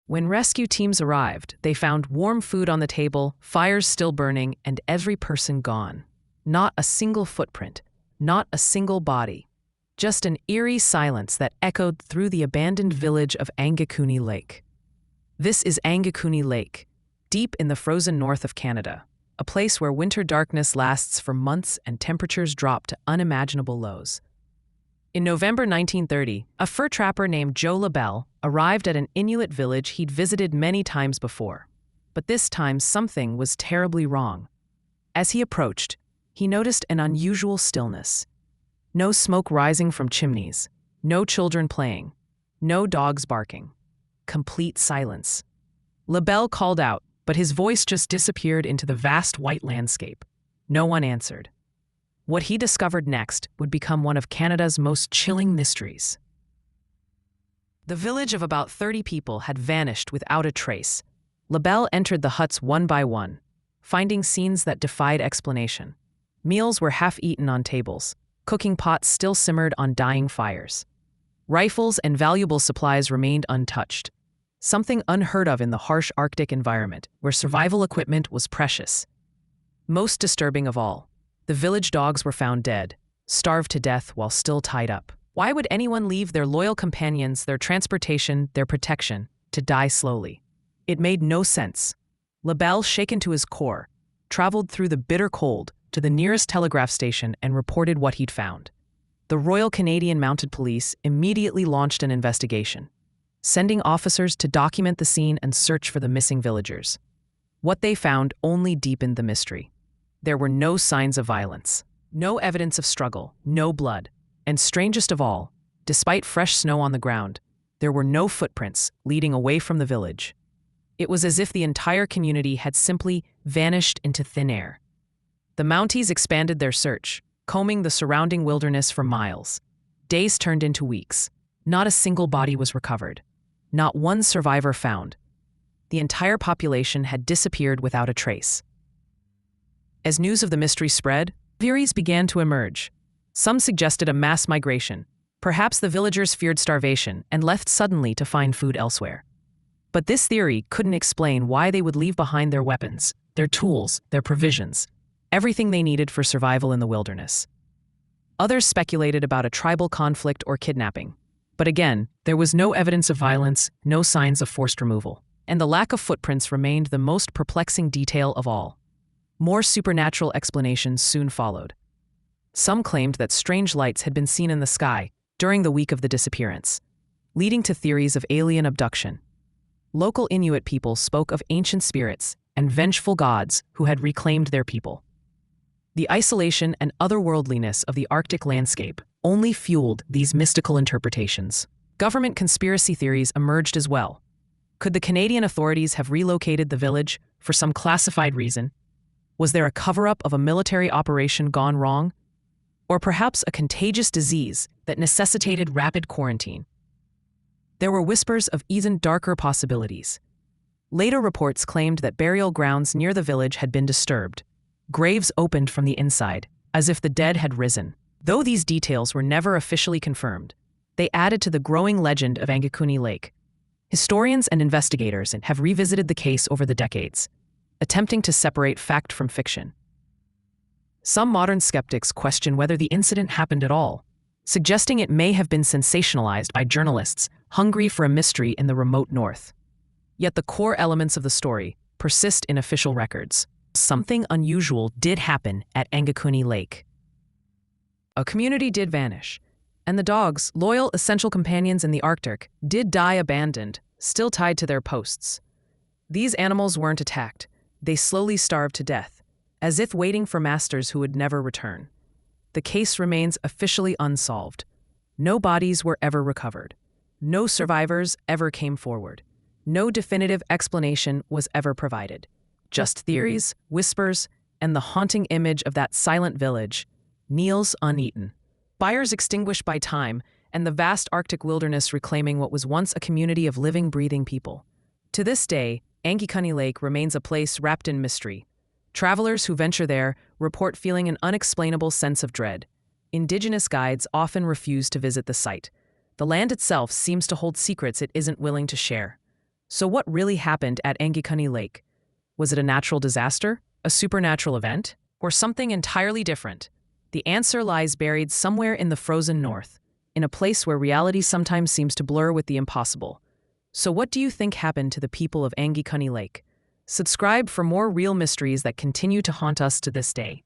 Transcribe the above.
When rescue teams arrived, they found warm food on the table, fires still burning, and every person gone. Not a single footprint, not a single body. Just an eerie silence that echoed through the abandoned village of Angikuni Lake. This is Angikuni Lake, deep in the frozen north of Canada, a place where winter darkness lasts for months and temperatures drop to unimaginable lows. In November 1930, a fur trapper named Joe LaBelle arrived at an Inuit village he'd visited many times before. But this time, something was terribly wrong. As he approached, he noticed an unusual stillness. No smoke rising from chimneys, no children playing, no dogs barking. Complete silence. LaBelle called out, but his voice just disappeared into the vast white landscape. No one answered. What he discovered next would become one of Canada's most chilling mysteries. The village of about 30 people had vanished without a trace. LaBelle entered the huts one by one, finding scenes that defied explanation. Meals were half-eaten on tables. Cooking pots still simmered on dying fires. Rifles and valuable supplies remained untouched. Something unheard of in the harsh Arctic environment, where survival equipment was precious. Most disturbing of all, the village dogs were found dead, starved to death while still tied up. Why would anyone leave their loyal companions, their transportation, their protection, to die slowly? It made no sense. LaBelle, shaken to his core, traveled through the bitter cold to the nearest telegraph station and reported what he'd found. The Royal Canadian Mounted Police immediately launched an investigation, sending officers to document the scene and search for the missing villagers. What they found only deepened the mystery. There were no signs of violence, no evidence of struggle, no blood, and strangest of all, despite fresh snow on the ground, there were no footprints leading away from the village. It was as if the entire community had simply vanished into thin air. The Mounties expanded their search, combing the surrounding wilderness for miles. Days turned into weeks. Not a single body was recovered. Not one survivor found. The entire population had disappeared without a trace. As news of the mystery spread, theories began to emerge. Some suggested a mass migration. Perhaps the villagers feared starvation and left suddenly to find food elsewhere. But this theory couldn't explain why they would leave behind their weapons, their tools, their provisions, everything they needed for survival in the wilderness. Others speculated about a tribal conflict or kidnapping. But again, there was no evidence of violence, no signs of forced removal. And the lack of footprints remained the most perplexing detail of all. More supernatural explanations soon followed. Some claimed that strange lights had been seen in the sky during the week of the disappearance, leading to theories of alien abduction. Local Inuit people spoke of ancient spirits and vengeful gods who had reclaimed their people. The isolation and otherworldliness of the Arctic landscape only fueled these mystical interpretations. Government conspiracy theories emerged as well. Could the Canadian authorities have relocated the village for some classified reason? Was there a cover-up of a military operation gone wrong? Or perhaps a contagious disease that necessitated rapid quarantine? There were whispers of even darker possibilities. Later reports claimed that burial grounds near the village had been disturbed. Graves opened from the inside, as if the dead had risen. Though these details were never officially confirmed, they added to the growing legend of Angikuni Lake. Historians and investigators have revisited the case over the decades, attempting to separate fact from fiction. Some modern skeptics question whether the incident happened at all, suggesting it may have been sensationalized by journalists hungry for a mystery in the remote north. Yet the core elements of the story persist in official records. Something unusual did happen at Angikuni Lake. A community did vanish, and the dogs, loyal essential companions in the Arctic, did die abandoned, still tied to their posts. These animals weren't attacked. They slowly starved to death, as if waiting for masters who would never return. The case remains officially unsolved. No bodies were ever recovered. No survivors ever came forward. No definitive explanation was ever provided. Just theories, whispers, and the haunting image of that silent village, meals uneaten, fires extinguished by time, and the vast Arctic wilderness reclaiming what was once a community of living, breathing people. To this day, Angikuni Lake remains a place wrapped in mystery. Travelers who venture there report feeling an unexplainable sense of dread. Indigenous guides often refuse to visit the site. The land itself seems to hold secrets it isn't willing to share. So what really happened at Angikuni Lake? Was it a natural disaster, a supernatural event, or something entirely different? The answer lies buried somewhere in the frozen north, in a place where reality sometimes seems to blur with the impossible. So what do you think happened to the people of Angikuni Lake? Subscribe for more real mysteries that continue to haunt us to this day.